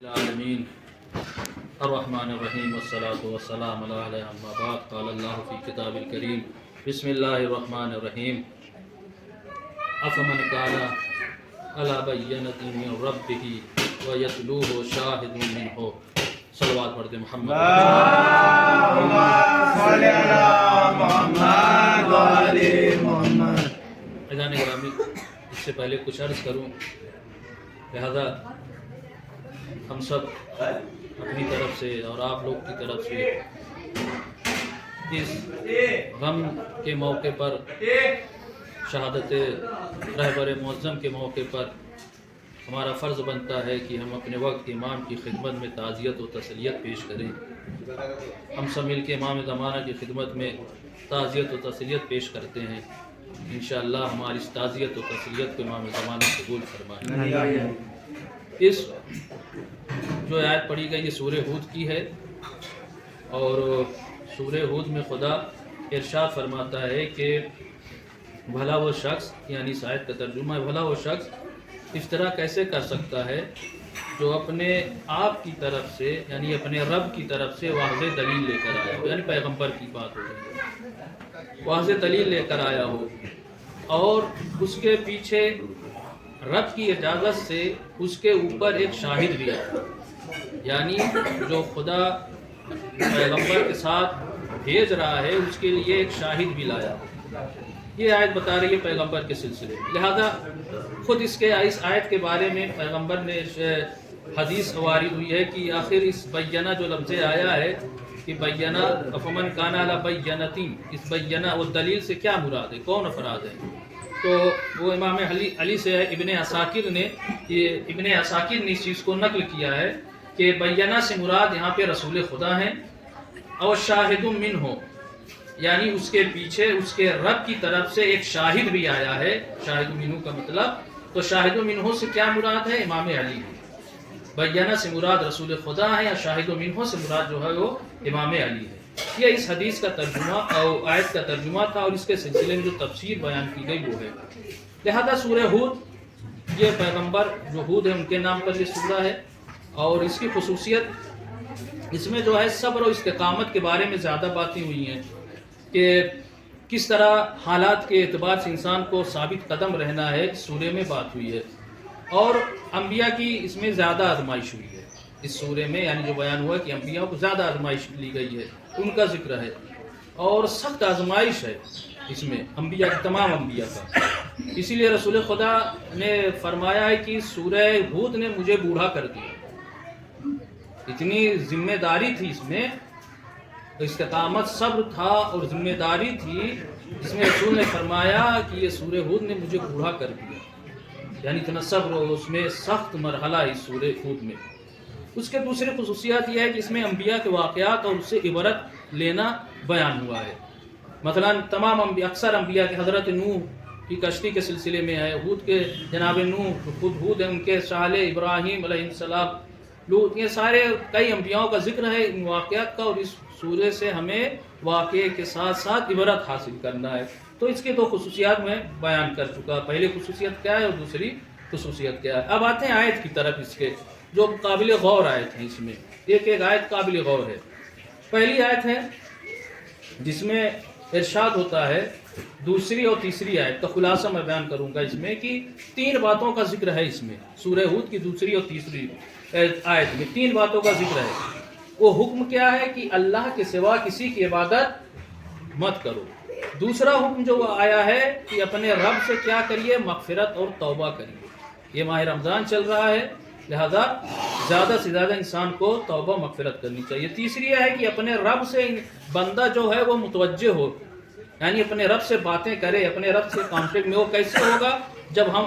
العالمین الرحمن الرحیم والصلاة والسلام علی اما بعد قال اللہ فی کتاب الکریم بسم اللہ الرحمن الرحیم افمن کان علی بینۃ من ربہ ویتلوہ شاہد منہ صلوات پڑھتے محمد صلی علی محمد وعلی محمد۔ عزیزان گرامی، اس سے پہلے کچھ عرض کروں، لہذا ہم سب اپنی طرف سے اور آپ لوگ کی طرف سے اس غم کے موقع پر، شہادت رہبر معظم کے موقع پر ہمارا فرض بنتا ہے کہ ہم اپنے وقت امام کی خدمت میں تعزیت و تسلیت پیش کریں۔ ہم سب مل کے امام زمانہ کی خدمت میں تعزیت و تسلیت پیش کرتے ہیں۔ انشاءاللہ ہماری اس تعزیت و تسلیت کو امام زمانہ قبول فرمائے۔ اس جو آیت پڑھی گئی یہ سورہ ہود کی ہے، اور سورہ ہود میں خدا ارشاد فرماتا ہے کہ بھلا وہ شخص، یعنی اس آیت کا ترجمہ ہے، بھلا وہ شخص افطرا کیسے کر سکتا ہے جو اپنے آپ کی طرف سے، یعنی اپنے رب کی طرف سے واضح دلیل لے کر آیا ہو، یعنی پیغمبر کی بات ہو رہی ہے، واضح دلیل لے کر آیا ہو اور اس کے پیچھے رب کی اجازت سے اس کے اوپر ایک شاہد بھی آیا، یعنی جو خدا پیغمبر کے ساتھ بھیج رہا ہے اس کے لیے ایک شاہد بھی لایا۔ یہ آیت بتا رہی ہے پیغمبر کے سلسلے میں، لہذا خود اس آیت کے بارے میں پیغمبر نے حدیث وارد ہوئی ہے کہ آخر اس بینہ جو لفظ آیا ہے کہ بینہ افمن کان علی بینۃ، اس بینہ و دلیل سے کیا مراد ہے، کون افراد ہے؟ تو وہ امام علی سے ابن عساکر نے اس چیز کو نقل کیا ہے کہ بینہ سے مراد یہاں پہ رسول خدا ہیں، اور شاہد منہ، یعنی اس کے پیچھے اس کے رب کی طرف سے ایک شاہد بھی آیا ہے۔ شاہد منہ کا مطلب، تو شاہد منہ سے کیا مراد ہے؟ امام علی ہے۔ بینہ سے مراد رسول خدا ہے، یا شاہد منہ سے مراد جو ہے وہ امام علی ہے۔ یہ اس حدیث کا ترجمہ اور آیت کا ترجمہ تھا، اور اس کے سلسلے میں جو تفسیر بیان کی گئی وہ ہے۔ لہذا سورہ ہود، یہ پیغمبر جو ہود ہے ان کے نام پر یہ سورہ ہے، اور اس کی خصوصیت اس میں جو ہے صبر و استقامت کے بارے میں زیادہ باتیں ہوئی ہیں کہ کس طرح حالات کے اعتبار سے انسان کو ثابت قدم رہنا ہے، اس سورے میں بات ہوئی ہے، اور انبیاء کی اس میں زیادہ آزمائش ہوئی ہے اس سورے میں، یعنی جو بیان ہوا کہ انبیاء کو زیادہ آزمائش لی گئی ہے، ان کا ذکر ہے، اور سخت آزمائش ہے اس میں انبیاء، تمام انبیاء کا۔ اسی لیے رسول خدا نے فرمایا ہے کہ سورہ ہود نے مجھے بوڑھا کر دیا، اتنی ذمہ داری تھی اس میں، استقامت، صبر تھا اور ذمہ داری تھی، جس میں رسول نے فرمایا کہ یہ سورہ ہود نے مجھے بوڑھا کر دیا، یعنی اتنا صبر، اس میں سخت مرحلہ ہے اس سورہ ہود میں۔ اس کے دوسری خصوصیات یہ ہے کہ اس میں انبیاء کے واقعات اور اس سے عبرت لینا بیان ہوا ہے۔ مثلا تمام انبیاء، اکثر انبیاء کے، حضرت نوح کی کشتی کے سلسلے میں ہے، ہود کے جناب نوح خود ہود ہے، ان کے صالح ابراہیم علیہ السلام، لوط، یہ سارے کئی انبیاءوں کا ذکر ہے ان واقعات کا، اور اس سورے سے ہمیں واقعے کے ساتھ ساتھ عبرت حاصل کرنا ہے۔ تو اس کی دو خصوصیات میں بیان کر چکا، پہلی خصوصیت کیا ہے اور دوسری خصوصیت کیا ہے۔ اب آتے ہیں آیت کی طرف، اس کے جو قابل غور آیت ہیں، اس میں ایک ایک آیت قابل غور ہے۔ پہلی آیت ہے جس میں ارشاد ہوتا ہے، دوسری اور تیسری آیت کا خلاصہ میں بیان کروں گا اس میں، کہ تین باتوں کا ذکر ہے اس میں، سورہ ہود کی دوسری اور تیسری آیت میں تین باتوں کا ذکر ہے۔ وہ حکم کیا ہے کہ اللہ کے سوا کسی کی عبادت مت کرو۔ دوسرا حکم جو آیا ہے کہ اپنے رب سے کیا کریے؟ مغفرت اور توبہ کریے۔ یہ ماہ رمضان چل رہا ہے، لہذا زیادہ سے زیادہ انسان کو توبہ مغفرت کرنی چاہیے۔ تیسری ہے کہ اپنے رب سے بندہ جو ہے وہ متوجہ ہو، یعنی اپنے رب سے باتیں کرے، اپنے رب سے کانٹیکٹ میں ہو۔ کیسے ہوگا؟ جب ہم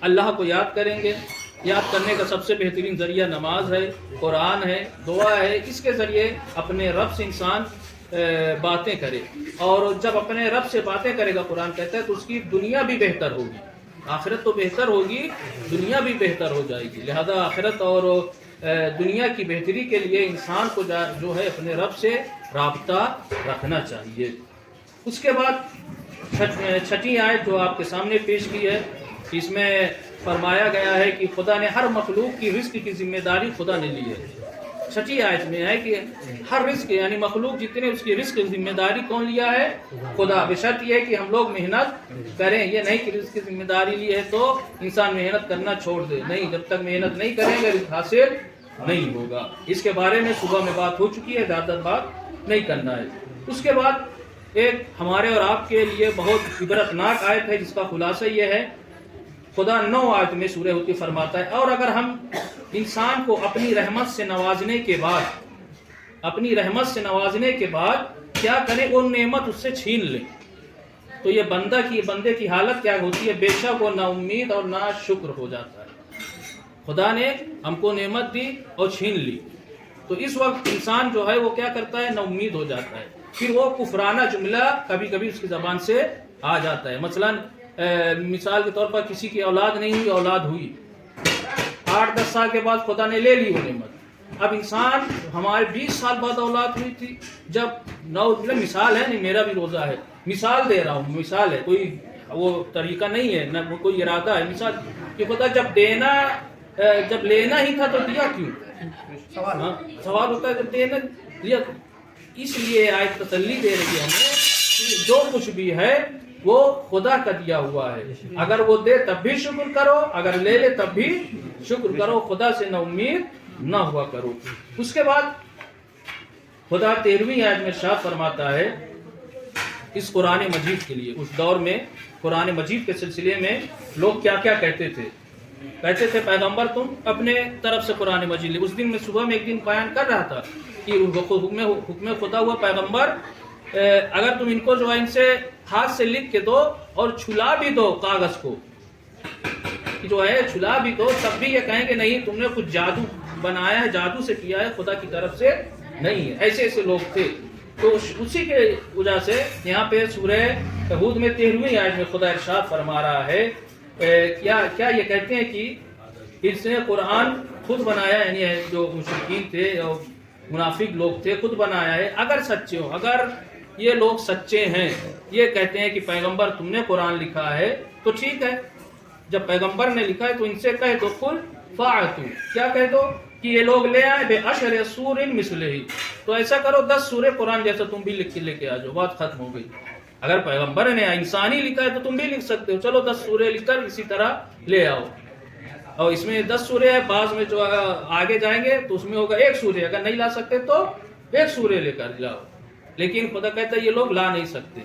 اللہ کو یاد کریں گے۔ یاد کرنے کا سب سے بہترین ذریعہ نماز ہے، قرآن ہے، دعا ہے، اس کے ذریعے اپنے رب سے انسان باتیں کرے، اور جب اپنے رب سے باتیں کرے گا، قرآن کہتا ہے، تو اس کی دنیا بھی بہتر ہوگی، آخرت تو بہتر ہوگی، دنیا بھی بہتر ہو جائے گی۔ لہذا آخرت اور دنیا کی بہتری کے لیے انسان کو جو ہے اپنے رب سے رابطہ رکھنا چاہیے۔ اس کے بعد چھٹی آیت جو آپ کے سامنے پیش کی ہے، اس میں فرمایا گیا ہے کہ خدا نے ہر مخلوق کی رزق کی ذمہ داری خدا نے لی ہے. سچی آیت میں ہے کہ ہر رزق یعنی مخلوق جتنے اس کی رزق کی ذمہ داری کون لیا ہے؟ خدا. بشرط یہ ہے کہ ہم لوگ محنت کریں. یہ نہیں کہ رزق کی ذمہ داری لی ہے تو انسان محنت کرنا چھوڑ دے. نہیں، جب تک محنت نہیں کریں گے رزق حاصل نہیں ہوگا. اس کے بارے میں صبح میں بات ہو چکی ہے، زیادہ بات نہیں کرنا ہے. اس کے بعد ایک ہمارے اور آپ کے لیے بہت عبرتناک آیت ہے جس کا خلاصہ یہ ہے. خدا 9 آیت میں سورہ ہوتی فرماتا ہے، اور اگر ہم انسان کو اپنی رحمت سے نوازنے کے بعد کیا کریں، وہ نعمت اس سے چھین لیں تو یہ بندے کی حالت کیا ہوتی ہے؟ بے شک وہ نا امید اور نا شکر ہو جاتا ہے. خدا نے ہم کو نعمت دی اور چھین لی تو اس وقت انسان جو ہے وہ کیا کرتا ہے؟ نا امید ہو جاتا ہے. پھر وہ کفرانہ جملہ کبھی کبھی اس کی زبان سے آ جاتا ہے. مثال کے طور پر کسی کی اولاد نہیں ہوئی، اولاد ہوئی 8-10 سال کے بعد خدا نے لے لی وہ نعمت. اب انسان ہمارے 20 سال بعد اولاد ہوئی تھی. جب مثال ہے، نہیں میرا بھی روزہ ہے، مثال دے رہا ہوں، مثال ہے، کوئی وہ طریقہ نہیں ہے، نہ کوئی ارادہ ہے. مثال کہ خدا جب لینا ہی تھا تو دیا کیوں؟ سوال ہوتا ہے جب دینا لیا. اس لیے آیت تسلی دے رہی ہے ہمیں کہ جو کچھ بھی ہے وہ خدا کا دیا ہوا ہے. اگر وہ دے تب بھی شکر کرو، اگر لے لے تب بھی شکر کرو. خدا سے نا امید نہ ہوا کرو. اس کے بعد خدا 13ویں آیت میں ارشاد فرماتا ہے اس قرآن مجید کے لیے. اس دور میں قرآن مجید کے سلسلے میں لوگ کیا کیا کہتے تھے پیغمبر تم اپنے طرف سے قرآن مجید لے. اس دن میں صبح میں ایک دن بیان کر رہا تھا کہ حکم خدا ہوا پیغمبر اگر تم ان کو جو ہے ان سے ہاتھ سے لکھ کے دو اور چھلا بھی دو کاغذ کو، جو ہے چھلا بھی دو، تب بھی یہ کہیں کہ نہیں تم نے کچھ جادو بنایا ہے، جادو سے کیا ہے، خدا کی طرف سے نہیں ہے. ایسے لوگ تھے. تو اسی کے وجہ سے یہاں پہ سورہ ہود میں 13ویں آیت میں خدا ارشاد فرما رہا ہے کیا یہ کہتے ہیں کہ اس نے قرآن خود بنایا، یعنی جو مشرکین تھے اور منافق لوگ تھے خود بنایا ہے. اگر سچے ہو، اگر یہ لوگ سچے ہیں، یہ کہتے ہیں کہ پیغمبر تم نے قرآن لکھا ہے تو ٹھیک ہے. جب پیغمبر نے لکھا ہے تو ان سے کہہ دو قل فاعتوا، کیا کہہ دو کہ یہ لوگ لے آئے بعشر سور مثلہ، تو ایسا کرو 10 سورہ قرآن جیسا تم بھی لکھ کے لے کے آ جاؤ، بات ختم ہو گئی. اگر پیغمبر نے انسانی لکھا ہے تو تم بھی لکھ سکتے ہو، چلو 10 سورہ لکھ کر اسی طرح لے آؤ. اور اس میں 10 سورہ ہے، بعض میں جو آگے جائیں گے تو اس میں ہوگا 1 سورہ. اگر نہیں لا سکتے تو 1 سورہ لے کر جاؤ. لیکن خدا کہتا ہے یہ لوگ لا نہیں سکتے.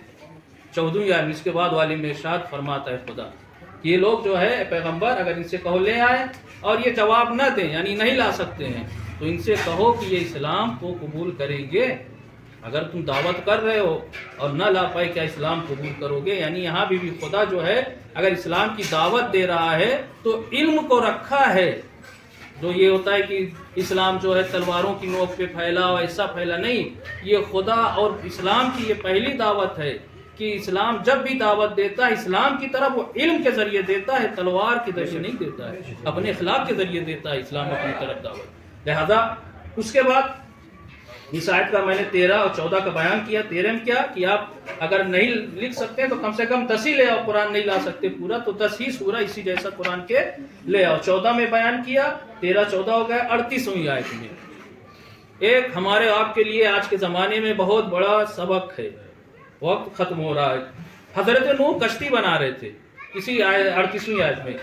14ویں آیت اس کے بعد والی میں ارشاد فرماتا ہے خدا کہ یہ لوگ جو ہے پیغمبر اگر ان سے کہو لے آئے اور یہ جواب نہ دیں، یعنی نہیں لا سکتے ہیں، تو ان سے کہو کہ یہ اسلام کو قبول کریں گے. اگر تم دعوت کر رہے ہو اور نہ لا پائے کیا اسلام قبول کرو گے؟ یعنی یہاں بھی خدا جو ہے اگر اسلام کی دعوت دے رہا ہے تو علم کو رکھا ہے. جو یہ ہوتا ہے کہ اسلام جو ہے تلواروں کی نوک پہ پھیلا ہوا ایسا پھیلا نہیں، یہ خدا اور اسلام کی یہ پہلی دعوت ہے کہ اسلام جب بھی دعوت دیتا ہے اسلام کی طرف وہ علم کے ذریعے دیتا ہے، تلوار کے ذریعے نہیں دیتا ہے، اپنے اخلاق کے ذریعے دیتا ہے اسلام اپنی طرف دعوت. لہذا اس کے بعد اس آیت کا میں نے 13 اور 14 کا بیان کیا. 13 میں کیا کہ آپ اگر نہیں لکھ سکتے تو کم سے کم 10 ہی لے آؤ. قرآن نہیں لا سکتے پورا تو 10 ہی سورہ اسی جیسا قرآن کے لے آؤ. 14 میں بیان کیا، 13-14 ہو گئے. 38ویں آیت میں ایک ہمارے آپ کے لیے آج کے زمانے میں بہت بڑا سبق ہے. وقت ختم ہو رہا ہے. حضرت نوح کشتی بنا رہے تھے اسی 38ویں آیت میں.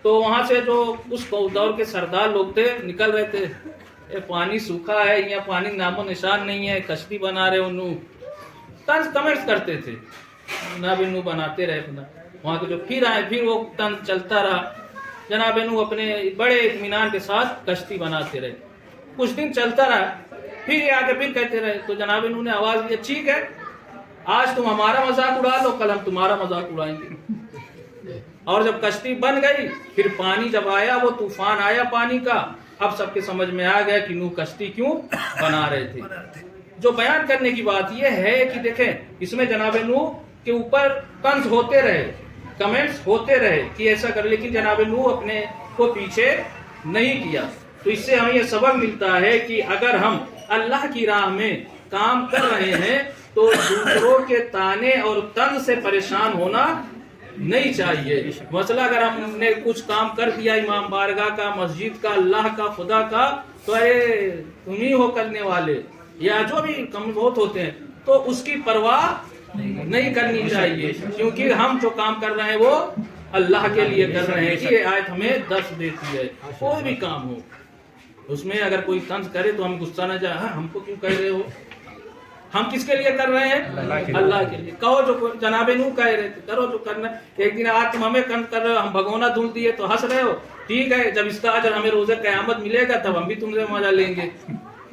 تو وہاں سے جو اس دور کے سردار لوگ تھے نکل رہے تھے، پانی سوکھا ہے یا پانی نام و نشان نہیں ہے، کشتی بنا رہے انہوں طنز کمنٹس کرتے تھے. جناب نوح بناتے رہے وہاں کے جو پھر آئے، پھر وہ طنز چلتا رہا. جناب نوح اپنے بڑے اطمینان کے ساتھ کشتی بناتے رہے. کچھ دن چلتا رہا، پھر یہ آگے پھر کہتے رہے. تو جناب نوح نے آواز دی ٹھیک ہے آج تم ہمارا مذاق اڑا لو، کل ہم تمہارا مذاق اڑائیں گے. اور جب کشتی بن گئی پھر پانی جب آیا، وہ طوفان آیا پانی کا، اب سب کے سمجھ میں آ گیا کہ نوح کشتی کیوں بنا رہے تھے. جو بیان کرنے کی بات یہ ہے کہ دیکھیں اس میں جناب نوح کے اوپر طنز ہوتے رہے، کمنٹس ہوتے رہے کہ ایسا کر، لیکن جناب نوح اپنے کو پیچھے نہیں کیا. تو اس سے ہمیں یہ سبق ملتا ہے کہ اگر ہم اللہ کی راہ میں کام کر رہے ہیں تو دوسروں کے تانے اور طنز سے پریشان ہونا نہیں چاہیے. مسئلہ اگر ہم نے کچھ کام کر دیا امام بارگاہ کا، مسجد کا، اللہ کا، خدا کا، تو تم ہی ہو کرنے والے، یا جو بھی کم بہت ہوتے ہیں، تو اس کی پرواہ نہیں کرنی چاہیے، کیونکہ ہم جو کام کر رہے ہیں وہ اللہ کے لیے کر رہے ہیں. یہ آیت ہمیں درس دیتی ہے. کوئی بھی کام ہو اس میں اگر کوئی طنز کرے تو ہم غصہ نہ جائے، ہم کو کیوں کہہ رہے ہو؟ ہم کس کے لیے کر رہے ہیں؟ اللہ کے لیے. کہو جو جناب نوح کہہ رہے تھے، کرو جو کرنا. ایک دن آج تم ہمیں کنٹ کر رہے ہو، ہم بھگونا دھول دیے تو ہنس رہے ہو. ٹھیک ہے، جب اس کا اجر ہمیں روز قیامت ملے گا تب ہم بھی تم سے مزہ لیں گے.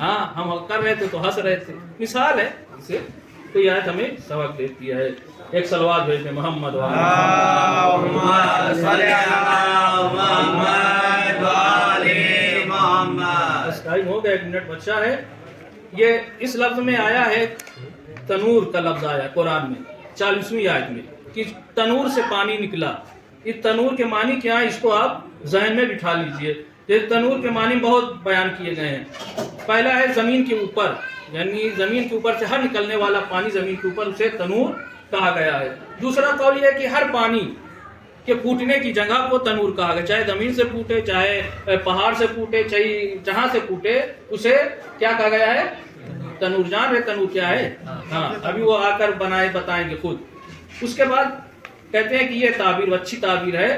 ہاں، ہم کر رہے تھے تو ہنس رہے تھے. مثال ہے اسے، تو یہ آیت ہمیں سبق دیتی ہے. ایک صلوات بھیجتے محمد ٹائم ہو گیا، 1 منٹ بچہ ہے. یہ اس لفظ میں آیا ہے، تنور کا لفظ آیا قرآن میں 40ویں آیت میں، کہ تنور سے پانی نکلا. اس تنور کے معنی کیا ہے اس کو آپ ذہن میں بٹھا لیجئے. یہ تنور کے معنی بہت بیان کیے گئے ہیں. پہلا ہے زمین کے اوپر، یعنی زمین کے اوپر سے ہر نکلنے والا پانی زمین کے اوپر، اسے تنور کہا گیا ہے. دوسرا قول یہ ہے کہ ہر پانی کے پھوٹنے کی جگہ کو تنور کہا گیا، چاہے زمین سے پھوٹے، چاہے پہاڑ سے پھوٹے، چاہے جہاں سے پھوٹے، اسے کیا کہا گیا ہے؟ تنور. جان رہے تنور کیا ہے؟ ہاں، ابھی وہ آ کر بتائیں گے خود. اس کے بعد کہتے ہیں کہ یہ تعبیر اچھی تعبیر ہے.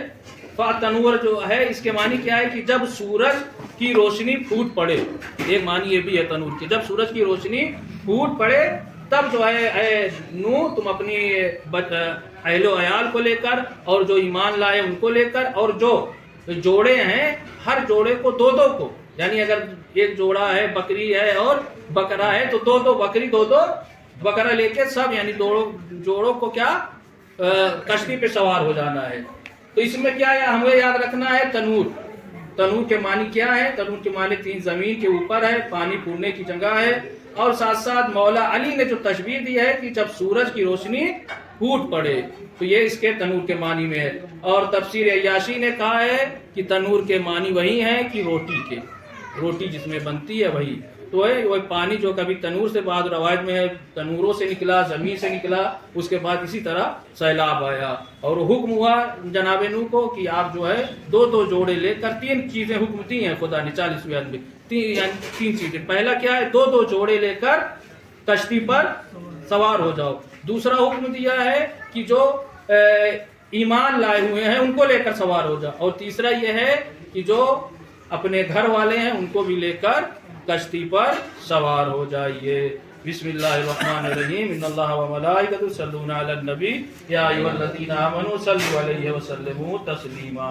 تنور جو ہے اس کے معنی کیا ہے کہ جب سورج کی روشنی پھوٹ پڑے. ایک معنی یہ بھی ہے تنور کی، جب سورج کی روشنی پھوٹ پڑے تب جو ہے اے نوح تم اپنی اہل و عیال کو لے کر اور جو ایمان لائے ان کو لے کر، اور جو جوڑے ہیں ہر جوڑے کو دو کو، یعنی اگر ایک جوڑا ہے بکری ہے اور بکرا ہے تو دو بکری دو بکرا لے کے سب، یعنی جوڑوں کو کیا کشتی پہ سوار ہو جانا ہے. تو اس میں کیا ہے ہمیں یاد رکھنا ہے تنور. تنور کے معنی کیا ہے؟ تنور کے معنی 3 زمین کے اوپر ہے، پانی پھولنے کی جگہ ہے، اور ساتھ ساتھ مولا علی نے جو تشبیہ دی ہے کہ جب سورج کی روشنی پھوٹ پڑے، تو یہ اس کے تنور کے معنی میں ہے. اور تفسیر عیاشی نے کہا ہے کہ تنور کے معنی وہی ہیں کہ روٹی جس میں بنتی ہے وہی. تو وہ پانی جو کبھی تنور سے، بعد روایت میں ہے تنوروں سے نکلا، زمین سے نکلا، اس کے بعد اسی طرح سیلاب آیا. اور حکم ہوا جناب نوح کو کہ آپ جو ہے 2 جوڑے لے کر 3 چیزیں حکم دی ہیں خدا نے 40ویں آیت میں. 3 چیزیں. پہلا کیا ہے؟ 2 جوڑے لے کر کشتی پر سوار ہو جاؤ. دوسرا حکم دیا ہے کہ جو ایمان لائے ہوئے ہیں ان کو لے کر سوار ہو جاؤ. اور تیسرا یہ ہے کہ جو اپنے گھر والے ہیں ان کو بھی لے کر کشتی پر سوار ہو جائیے. بسم اللہ الرحمن الرحیم. ان اللہ و ملائکۃ یصلون علی النبی یا ایھا الذین آمنوا صلوا علیہ وسلموا تسلیما.